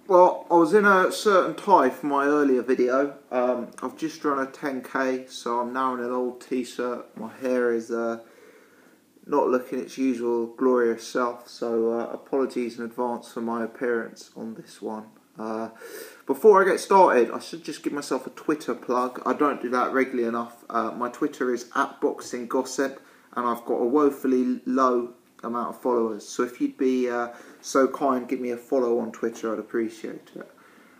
Well, I was in a certain tie for my earlier video. I've just run a 10k, so I'm now in an old t-shirt. My hair is not looking its usual glorious self, so apologies in advance for my appearance on this one. Before I get started, I should just give myself a Twitter plug. I don't do that regularly enough. My Twitter is @boxinggossip, and I've got a woefully low amount of followers, so if you'd be so kind, give me a follow on Twitter, I'd appreciate it.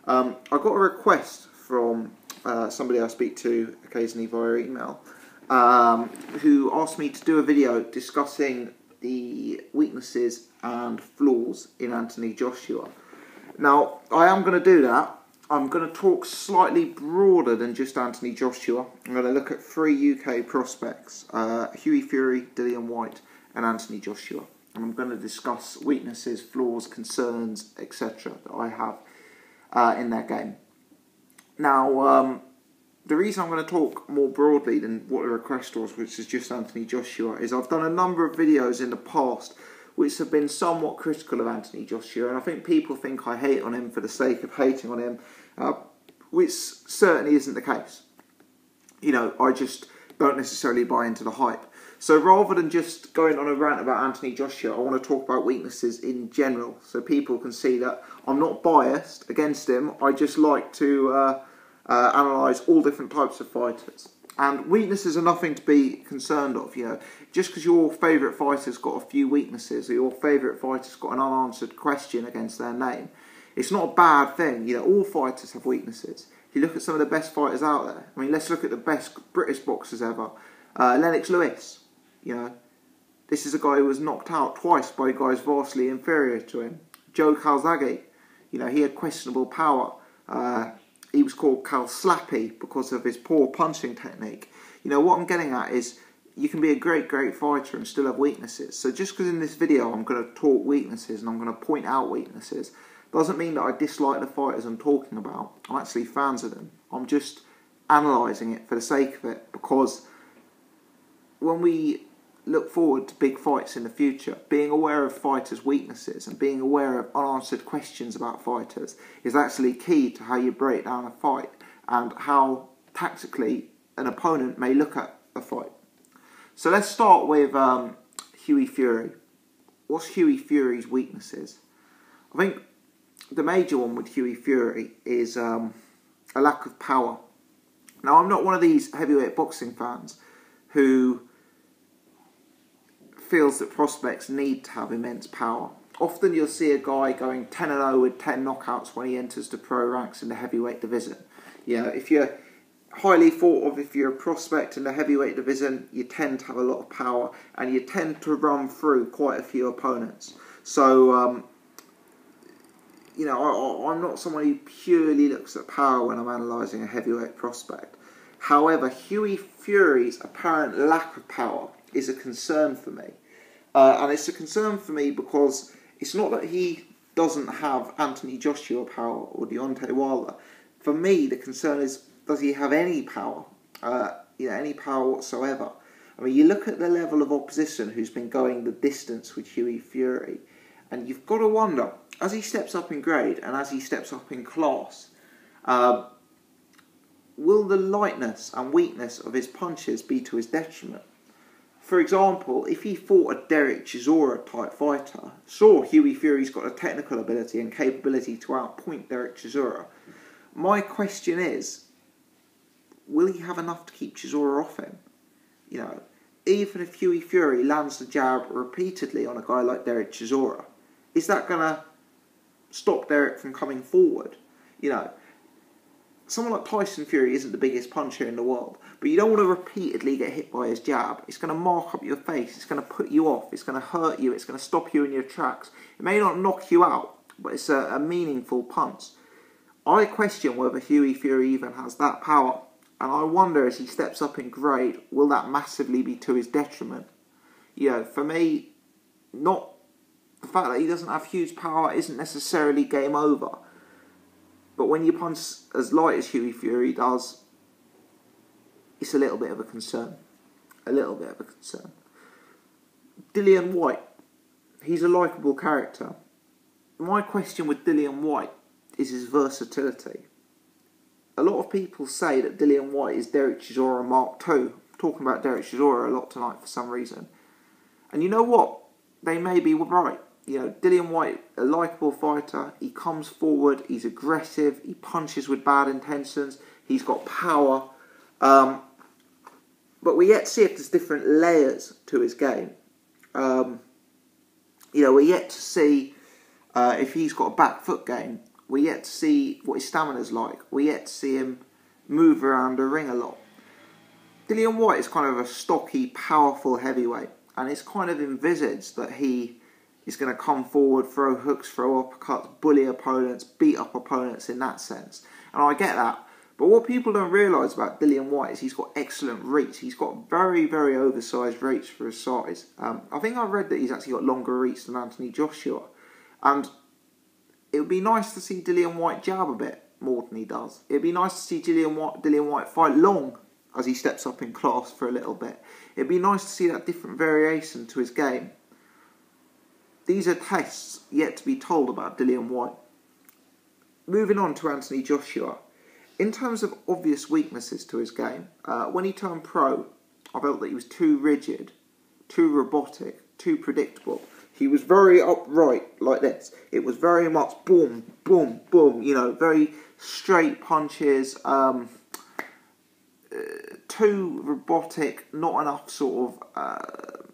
I got a request from somebody I speak to occasionally via email, who asked me to do a video discussing the weaknesses and flaws in Anthony Joshua. Now, I am going to do that. I'm going to talk slightly broader than just Anthony Joshua. I'm going to look at 3 UK prospects, Hughie, Fury, Dillian, Whyte and Anthony Joshua. And I'm going to discuss weaknesses, flaws, concerns, etc. that I have in their game. Now, the reason I'm going to talk more broadly than what the request was, which is just Anthony Joshua, is I've done a number of videos in the past which have been somewhat critical of Anthony Joshua, and I think people think I hate on him for the sake of hating on him, which certainly isn't the case. You know, I just don't necessarily buy into the hype. So rather than just going on a rant about Anthony Joshua, I want to talk about weaknesses in general, so people can see that I'm not biased against him. I just like to analyse all different types of fighters. And weaknesses are nothing to be concerned of, you know. Just because your favourite fighter's got a few weaknesses, or your favourite fighter's got an unanswered question against their name, it's not a bad thing. You know, all fighters have weaknesses. If you look at some of the best fighters out there, I mean, let's look at the best British boxers ever. Lennox Lewis, you know. This is a guy who was knocked out twice by guys vastly inferior to him. Joe Calzaghe, you know, he had questionable power. He was called Cal Slappy because of his poor punching technique. You know, what I'm getting at is you can be a great fighter and still have weaknesses. So just because in this video I'm going to talk weaknesses and I'm going to point out weaknesses, doesn't mean that I dislike the fighters I'm talking about. I'm actually fans of them. I'm just analysing it for the sake of it, because when we look forward to big fights in the future, being aware of fighters' weaknesses and being aware of unanswered questions about fighters is actually key to how you break down a fight and how tactically an opponent may look at a fight. So let's start with Hughie Fury. What's Hughie Fury's weaknesses? I think the major one with Hughie Fury is a lack of power. Now, I'm not one of these heavyweight boxing fans who feels that prospects need to have immense power. Often you'll see a guy going 10-0 with 10 knockouts when he enters the pro ranks in the heavyweight division. You know, if you're highly thought of, if you're a prospect in the heavyweight division, you tend to have a lot of power and you tend to run through quite a few opponents. So, you know, I'm not someone who purely looks at power when I'm analysing a heavyweight prospect. However, Hughie Fury's apparent lack of power is a concern for me. And it's a concern for me because it's not that he doesn't have Anthony Joshua power or Deontay Wilder. For me, the concern is, does he have any power? You know, any power whatsoever. I mean, you look at the level of opposition who's been going the distance with Hughie Fury, and you've got to wonder, as he steps up in grade and as he steps up in class, will the lightness and weakness of his punches be to his detriment? For example, if he fought a Derek Chisora type fighter, sure, Hughie Fury's got a technical ability and capability to outpoint Derek Chisora. My question is, will he have enough to keep Chisora off him? You know, even if Hughie Fury lands the jab repeatedly on a guy like Derek Chisora, is that going to stop Derek from coming forward? You know, someone like Tyson Fury isn't the biggest puncher in the world, but you don't want to repeatedly get hit by his jab. It's going to mark up your face, it's going to put you off, it's going to hurt you, it's going to stop you in your tracks. It may not knock you out, but it's a meaningful punch. I question whether Hughie Fury even has that power, and I wonder as he steps up in grade, will that massively be to his detriment? You know, for me, not the fact that he doesn't have huge power isn't necessarily game over. But when you punch as light as Hughie Fury does, it's a little bit of a concern. A little bit of a concern. Dillian Whyte. He's a likeable character. My question with Dillian Whyte is his versatility. A lot of people say that Dillian Whyte is Derek Chisora Mark II. I'm talking about Derek Chisora a lot tonight for some reason. And you know what? They may be right. You know, Dillian Whyte, a likeable fighter. He comes forward, he's aggressive, he punches with bad intentions, he's got power. But we're yet to see if there's different layers to his game. You know, we're yet to see if he's got a back foot game. We're yet to see what his stamina's like. We're yet to see him move around the ring a lot. Dillian Whyte is kind of a stocky, powerful heavyweight. And it's kind of envisaged that he is going to come forward, throw hooks, throw uppercuts, bully opponents, beat up opponents in that sense. And I get that. But what people don't realise about Dillian Whyte is he's got excellent reach. He's got very, very oversized reach for his size. I think I read that he's actually got longer reach than Anthony Joshua. And it would be nice to see Dillian Whyte jab a bit more than he does. It would be nice to see Dillian Whyte fight long as he steps up in class for a little bit. It would be nice to see that different variation to his game. These are tests yet to be told about Dillian Whyte. Moving on to Anthony Joshua. In terms of obvious weaknesses to his game, when he turned pro, I felt that he was too rigid, too robotic, too predictable. He was very upright like this. It was very much boom, boom, boom, you know, very straight punches, too robotic, not enough sort of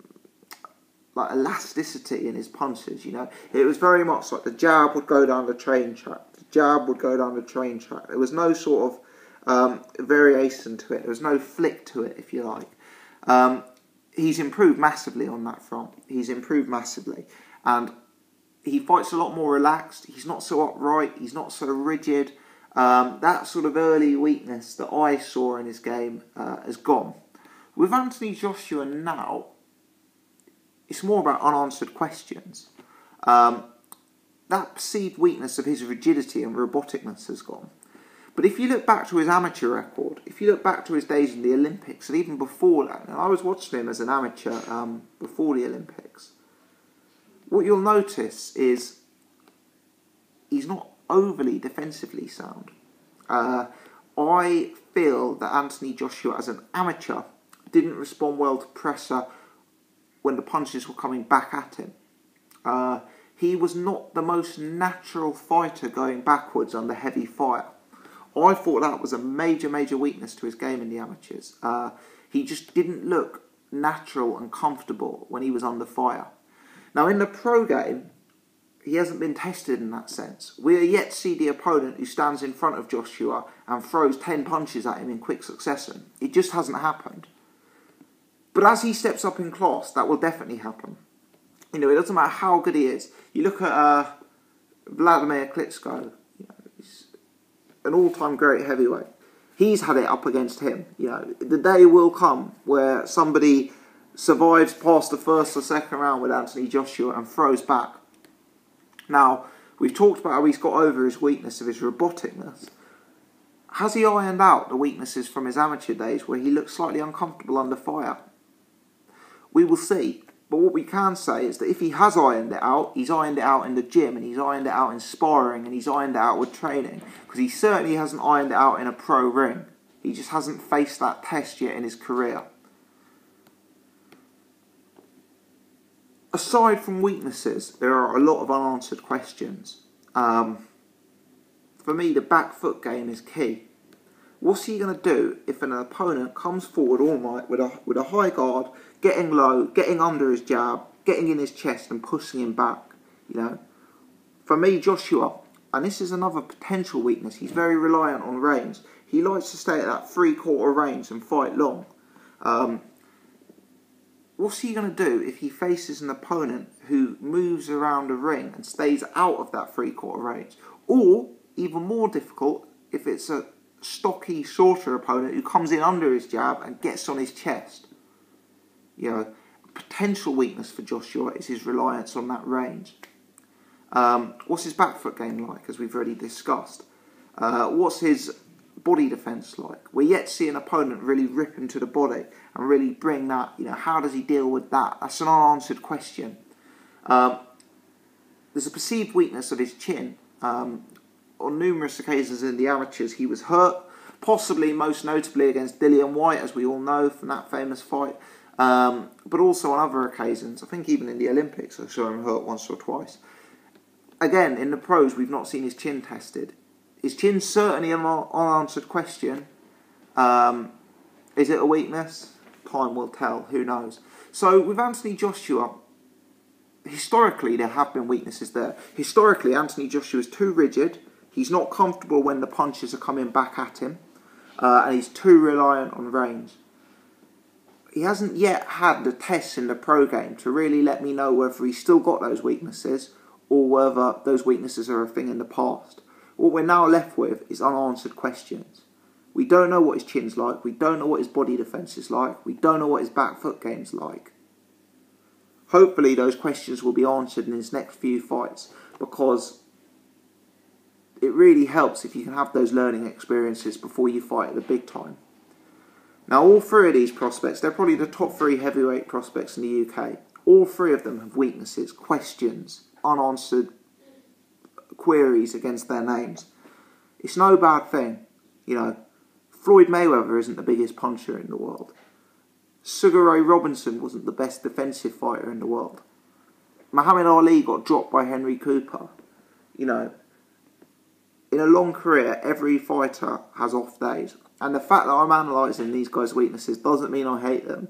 like elasticity in his punches, you know. It was very much like the jab would go down the train track, the jab would go down the train track. There was no sort of variation to it. There was no flick to it, if you like. He's improved massively on that front. He's improved massively. And he fights a lot more relaxed. He's not so upright. He's not so rigid. That sort of early weakness that I saw in his game has gone. With Anthony Joshua now, it's more about unanswered questions. That perceived weakness of his rigidity and roboticness has gone. But if you look back to his amateur record, if you look back to his days in the Olympics, and even before that, and I was watching him as an amateur before the Olympics, what you'll notice is he's not overly defensively sound. I feel that Anthony Joshua, as an amateur, didn't respond well to pressure when the punches were coming back at him. He was not the most natural fighter going backwards under heavy fire. I thought that was a major, major weakness to his game in the amateurs. He just didn't look natural and comfortable when he was under fire. Now, in the pro game, he hasn't been tested in that sense. We are yet to see the opponent who stands in front of Joshua and throws 10 punches at him in quick succession. It just hasn't happened. But as he steps up in class, that will definitely happen. You know, it doesn't matter how good he is. You look at Vladimir Klitschko, you know, he's an all-time great heavyweight. He's had it up against him. You know, the day will come where somebody survives past the first or second round with Anthony Joshua and throws back. Now, we've talked about how he's got over his weakness of his roboticness. Has he ironed out the weaknesses from his amateur days where he looked slightly uncomfortable under fire? We will see. But what we can say is that if he has ironed it out, he's ironed it out in the gym, and he's ironed it out in sparring, and he's ironed it out with training. Because he certainly hasn't ironed it out in a pro ring. He just hasn't faced that test yet in his career. Aside from weaknesses, there are a lot of unanswered questions. For me, the back foot game is key. What's he going to do if an opponent comes forward all night with a high guard, getting low, getting under his jab, getting in his chest and pushing him back, you know? For me, Joshua, and this is another potential weakness, he's very reliant on range. He likes to stay at that 3/4 range and fight long. What's he going to do if he faces an opponent who moves around the ring and stays out of that 3/4 range? Or, even more difficult, if it's a stocky, shorter opponent who comes in under his jab and gets on his chest. You know, a potential weakness for Joshua is his reliance on that range. What's his back foot game like, as we've already discussed? What's his body defence like? We're yet to see an opponent really rip into the body and really bring that, you know, how does he deal with that? That's an unanswered question. There's a perceived weakness of his chin. on numerous occasions in the amateurs he was hurt, possibly most notably against Dillian Whyte, as we all know from that famous fight, but also on other occasions. I think even in the Olympics I saw him hurt once or twice. Again, in the pros we've not seen his chin tested. His chin's certainly an unanswered question. Is it a weakness? Time will tell, who knows. So with Anthony Joshua, historically there have been weaknesses there. Historically, Anthony Joshua is too rigid. He's not comfortable when the punches are coming back at him. And he's too reliant on range. He hasn't yet had the tests in the pro game to really let me know whether he's still got those weaknesses or whether those weaknesses are a thing in the past. What we're now left with is unanswered questions. We don't know what his chin's like. We don't know what his body defence is like. We don't know what his back foot game's like. Hopefully those questions will be answered in his next few fights, because it really helps if you can have those learning experiences before you fight at the big time. Now, all three of these prospects, they're probably the top 3 heavyweight prospects in the UK. All 3 of them have weaknesses, questions, unanswered queries against their names. It's no bad thing, you know. Floyd Mayweather isn't the biggest puncher in the world. Sugar Ray Robinson wasn't the best defensive fighter in the world. Muhammad Ali got dropped by Henry Cooper. You know, in a long career, every fighter has off days. And the fact that I'm analysing these guys' weaknesses doesn't mean I hate them.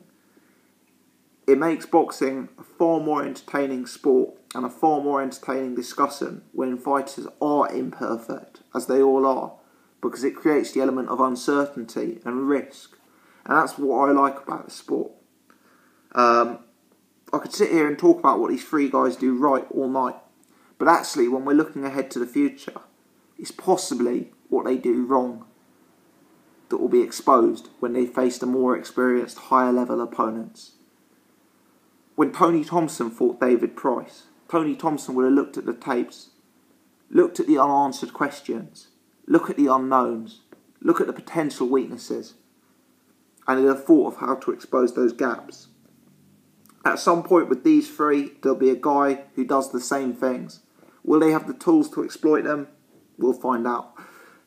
It makes boxing a far more entertaining sport and a far more entertaining discussion when fighters are imperfect, as they all are, because it creates the element of uncertainty and risk. And that's what I like about the sport. I could sit here and talk about what these 3 guys do right all night, but actually when we're looking ahead to the future, it's possibly what they do wrong that will be exposed when they face the more experienced, higher level opponents. When Tony Thompson fought David Price, Tony Thompson would have looked at the tapes, looked at the unanswered questions, look at the unknowns, look at the potential weaknesses, and he'd have thought of how to expose those gaps. At some point with these 3, there'll be a guy who does the same things. Will they have the tools to exploit them? We'll find out.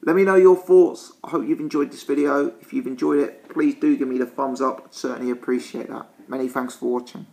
Let me know your thoughts. I hope you've enjoyed this video. If you've enjoyed it, please do give me the thumbs up. I'd certainly appreciate that. Many thanks for watching.